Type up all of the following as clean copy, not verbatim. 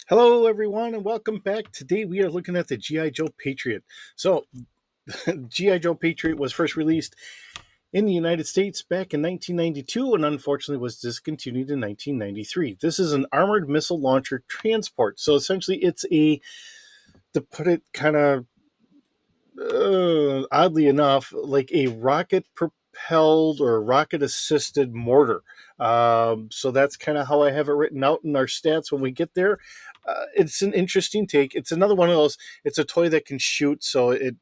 Hello, everyone, and welcome back. Today we are looking at the G I Joe Patriot. So, G I Joe Patriot was first released in the United States back in 1992 and unfortunately was discontinued in 1993. This is an armored missile launcher transport. So, essentially, it's to put it kind of oddly enough, like a rocket propelled or rocket assisted mortar. So that's kind of how I have it written out in our stats when we get there. It's an interesting take. It's another one of those. It's a toy that can shoot, so it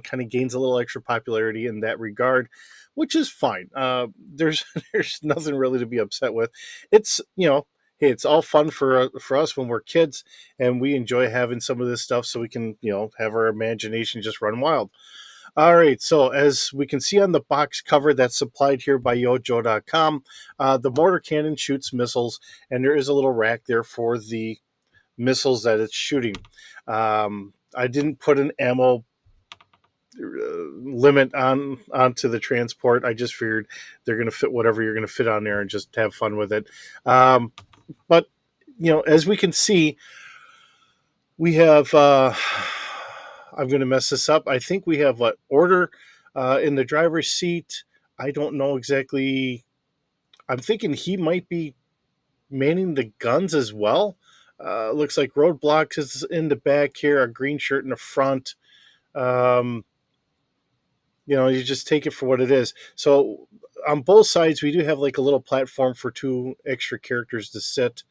kind of gains a little extra popularity in that regard, which is fine. There's there's nothing really to be upset with. It's hey, it's all fun for us when we're kids and we enjoy having some of this stuff so we can have our imagination just run wild. All right, so as we can see on the box cover that's supplied here by yojo.com, the mortar cannon shoots missiles, and there is a little rack there for the missiles that it's shooting. I didn't put an ammo limit onto the transport. I just figured they're going to fit whatever you're going to fit on there and just have fun with it. But as we can see, we have. I'm going to mess this up. I think we have what order in the driver's seat. I don't know exactly. I'm thinking he might be manning the guns as well. Looks like Roadblocks is in the back here, a green shirt in the front. Um, you just take it for what it is. So on both sides, we do have like a little platform for two extra characters to sit.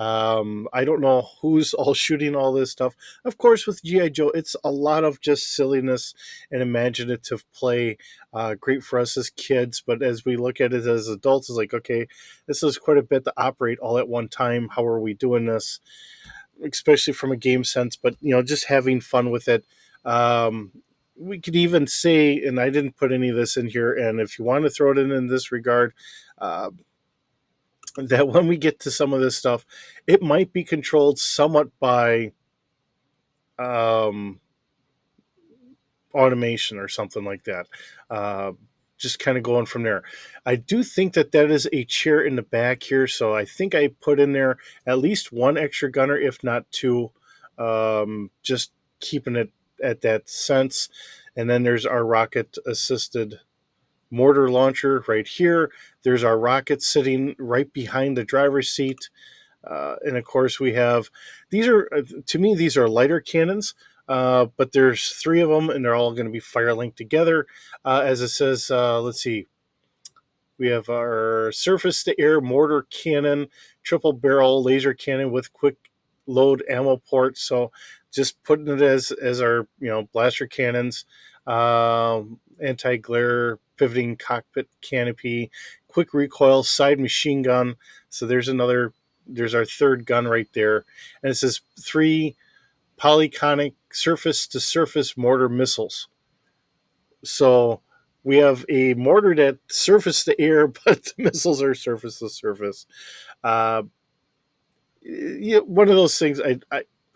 I don't know who's all shooting all this stuff. Of course, with G.I. Joe, it's a lot of just silliness and imaginative play. Great for us as kids, but as we look at it as adults, it's like, okay, this is quite a bit to operate all at one time. How are we doing this? Especially from a game sense, but just having fun with it. Um, we could even say, and I didn't put any of this in here, and if you want to throw it in this regard, uh, that when we get to some of this stuff, it might be controlled somewhat by um, automation or something like that. Uh, just kind of going from there. I do think that is a chair in the back here, so I think I put in there at least one extra gunner, if not two, just keeping it at that sense. And then there's our rocket assisted mortar launcher right here. There's our rocket sitting right behind the driver's seat. And of course, we have these are to me these are lighter cannons, but there's three of them, and they're all going to be fire linked together. As it says, let's see, we have our surface to air mortar cannon, triple barrel laser cannon with quick load ammo port. So just putting it as our blaster cannons, anti glare pivoting cockpit canopy, quick recoil side machine gun. So there's our third gun right there, and it says three polyconic surface to surface mortar missiles. So we have a mortar that surface to air, but the missiles are surface to surface. Uh, one of those things.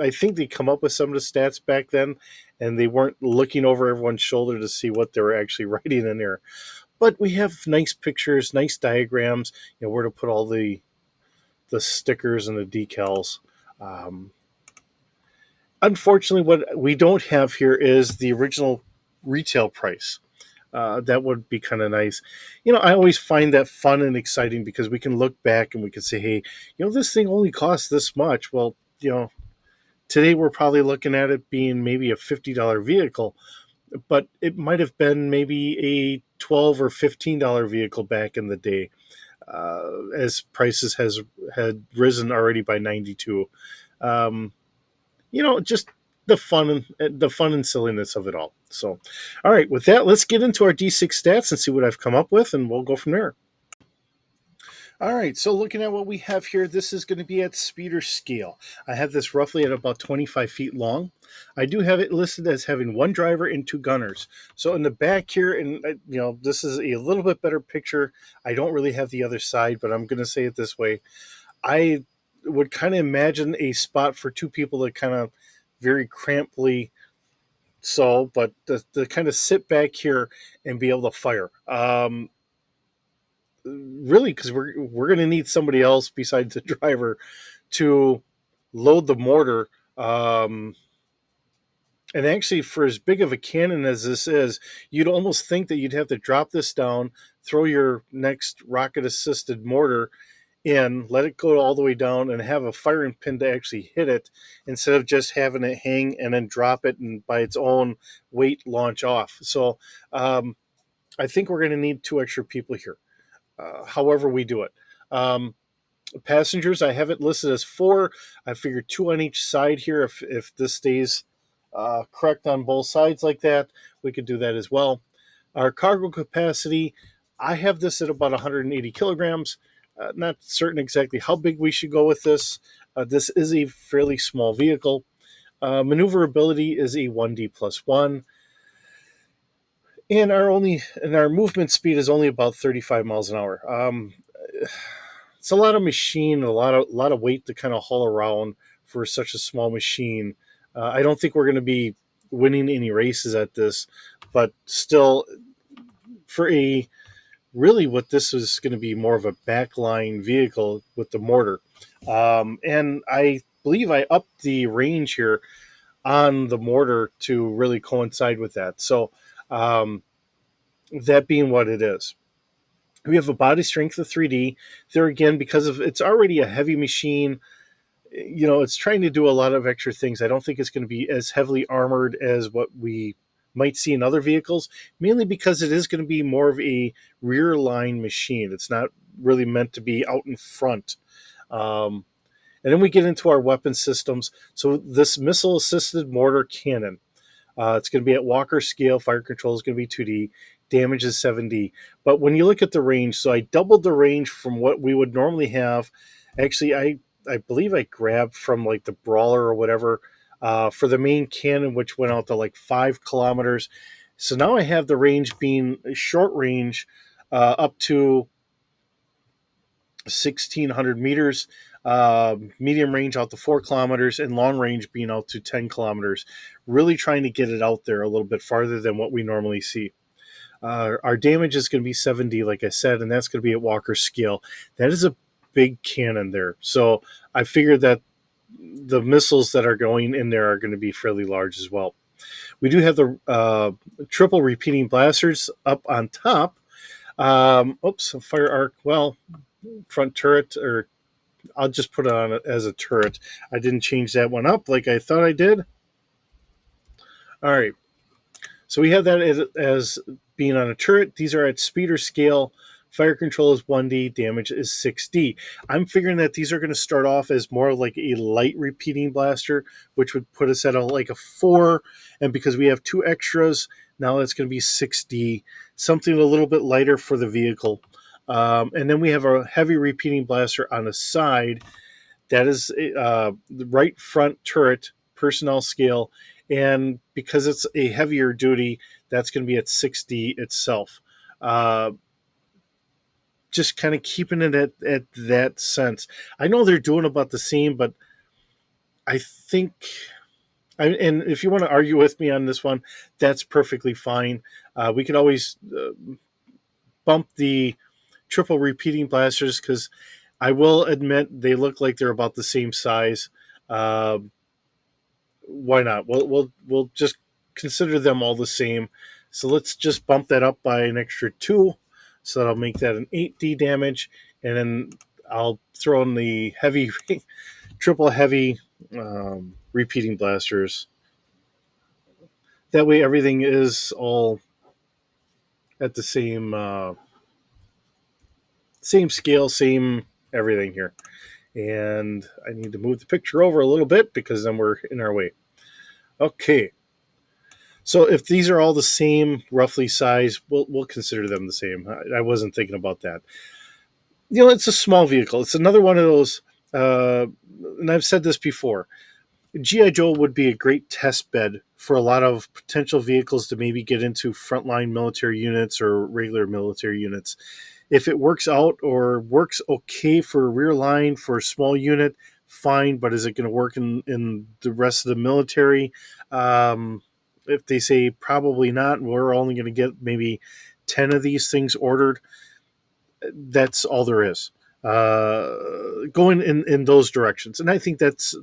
I think they come up with some of the stats back then, and they weren't looking over everyone's shoulder to see what they were actually writing in there. But we have nice pictures, nice diagrams. Where to put all the stickers and the decals. Um, Unfortunately, what we don't have here is the original retail price. That would be kind of nice. I always find that fun and exciting because we can look back and we can say, hey, this thing only costs this much. Well, today we're probably looking at it being maybe a $50 vehicle, but it might have been maybe a $12 or $15 vehicle back in the day, as prices had risen already by 92. Um, just the fun and silliness of it all. So, all right, with that, let's get into our D6 stats and see what I've come up with, and we'll go from there. All right, so looking at what we have here, this is going to be at speeder scale. I have this roughly at about 25 feet long. I do have it listed as having one driver and two gunners. So in the back here, and this is a little bit better picture. I don't really have the other side, but I'm going to say it this way. I would kind of imagine a spot for two people to kind of very cramply but to kind of sit back here and be able to fire. Really, because we're going to need somebody else besides the driver to load the mortar. And actually, for as big of a cannon as this is, you'd almost think that you'd have to drop this down, throw your next rocket assisted mortar in, let it go all the way down, and have a firing pin to actually hit it instead of just having it hang and then drop it and by its own weight launch off. So I think we're going to need two extra people here, however, we do it. Passengers, I have it listed as four. I figured two on each side here. If this stays correct on both sides like that, we could do that as well. Our cargo capacity, I have this at about 180 kilograms. Not certain exactly how big we should go with this. This is a fairly small vehicle. Maneuverability is a 1D plus one, and our movement speed is only about 35 miles an hour. It's a lot of machine, a lot of weight to kind of haul around for such a small machine. I don't think we're going to be winning any races at this, but still, for a really what this is going to be more of a backline vehicle with the mortar. And I believe I upped the range here on the mortar to really coincide with that. So, um, that being what it is. We have a body strength of 3D. There again, because of it's already a heavy machine, it's trying to do a lot of extra things. I don't think it's going to be as heavily armored as what we might see in other vehicles, mainly because it is going to be more of a rear line machine. It's not really meant to be out in front. Um, and then we get into our weapon systems. So this missile assisted mortar cannon, it's going to be at Walker scale. Fire control is going to be 2D. Damage is 7D. But when you look at the range, so I doubled the range from what we would normally have. Actually, I believe I grabbed from like the Brawler or whatever for the main cannon, which went out to like 5 kilometers. So now I have the range being short range up to 1,600 meters, medium range out to 4 kilometers, and long range being out to 10 kilometers. Really trying to get it out there a little bit farther than what we normally see. Our damage is going to be 7D, like I said, and that's going to be at Walker scale. That is a big cannon there. So I figured that the missiles that are going in there are going to be fairly large as well. We do have the triple repeating blasters up on top. Fire arc. Well, front turret, or I'll just put it on as a turret. I didn't change that one up like I thought I did. All right. So we have that as being on a turret. These are at speed or scale. Fire control is 1D, damage is 6D. I'm figuring that these are going to start off as more like a light repeating blaster, which would put us at like a 4. And because we have two extras, now it's going to be 6D, something a little bit lighter for the vehicle. And then we have a heavy repeating blaster on the side. That is the right front turret, personnel scale. And because it's a heavier duty, that's going to be at 6D itself. Uh, just kind of keeping it at that sense. I know they're doing about the same, but I think, and if you want to argue with me on this one, that's perfectly fine. We could always bump the triple repeating blasters because I will admit they look like they're about the same size. Uh, why not? We'll just consider them all the same. So let's just bump that up by an extra 2. So that'll make that an 8D damage, and then I'll throw in the heavy, triple heavy repeating blasters. That way, everything is all at the same scale, same everything here. And I need to move the picture over a little bit because then we're in our way. Okay, so if these are all the same, roughly size, we'll consider them the same. I wasn't thinking about that. It's a small vehicle. It's another one of those, and I've said this before. GI Joe would be a great test bed for a lot of potential vehicles to maybe get into frontline military units or regular military units. If it works out or works okay for a rear line for a small unit, fine. But is it going to work in the rest of the military? If they say probably not, we're only going to get maybe 10 of these things ordered. That's all there is. Going in those directions. And I think that's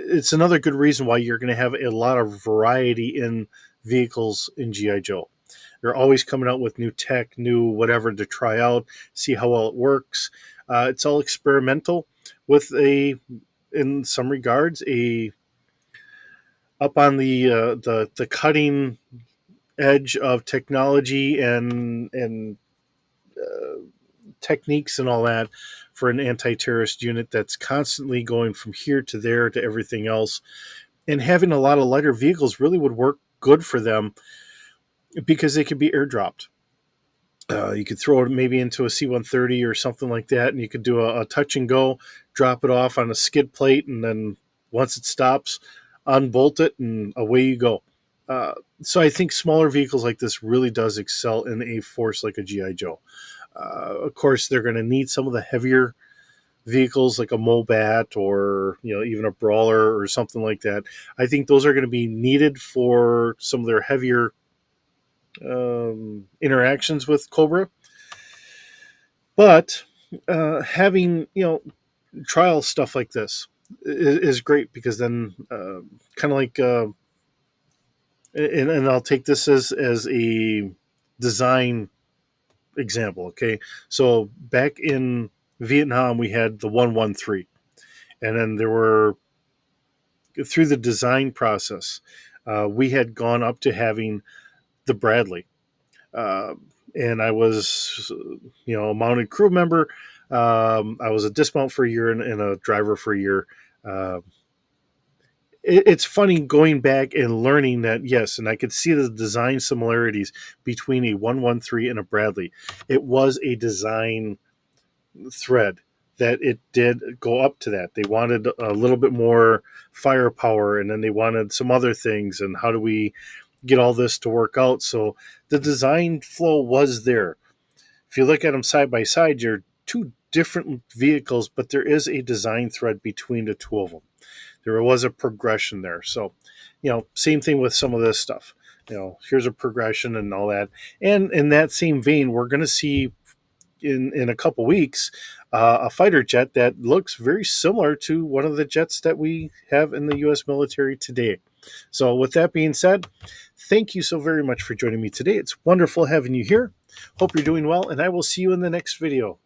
it's another good reason why you're going to have a lot of variety in vehicles in GI Joe. They're always coming out with new tech, new whatever to try out, see how well it works. It's all experimental with in some regards, a up on the cutting edge of technology and techniques and all that for an anti-terrorist unit that's constantly going from here to there to everything else. And having a lot of lighter vehicles really would work good for them because they could be airdropped. You could throw it maybe into a C-130 or something like that, and you could do a touch and go, drop it off on a skid plate, and then once it stops, unbolt it, and away you go. Uh, so I think smaller vehicles like this really does excel in a force like a GI Joe. Of course, they're going to need some of the heavier vehicles like a Mobat or even a Brawler or something like that. I think those are going to be needed for some of their heavier interactions with Cobra. But having trial stuff like this is great because then kind of like and I'll take this as a design example. Okay, so back in Vietnam we had the 113, and then there were through the design process we had gone up to having the Bradley. Uh, and I was, a mounted crew member. I was a dismount for a year and a driver for a year. Uh, it's funny going back and learning that, yes, and I could see the design similarities between a 113 and a Bradley. It was a design thread that it did go up to that. They wanted a little bit more firepower, and then they wanted some other things. And how do we get all this to work out? So the design flow was there. If you look at them side by side, you're two different vehicles, but there is a design thread between the two of them. There was a progression there. So, same thing with some of this stuff. Here's a progression and all that. And in that same vein, we're going to see in a couple weeks a fighter jet that looks very similar to one of the jets that we have in the U.S. military today. So, with that being said, thank you so very much for joining me today. It's wonderful having you here. Hope you're doing well, and I will see you in the next video.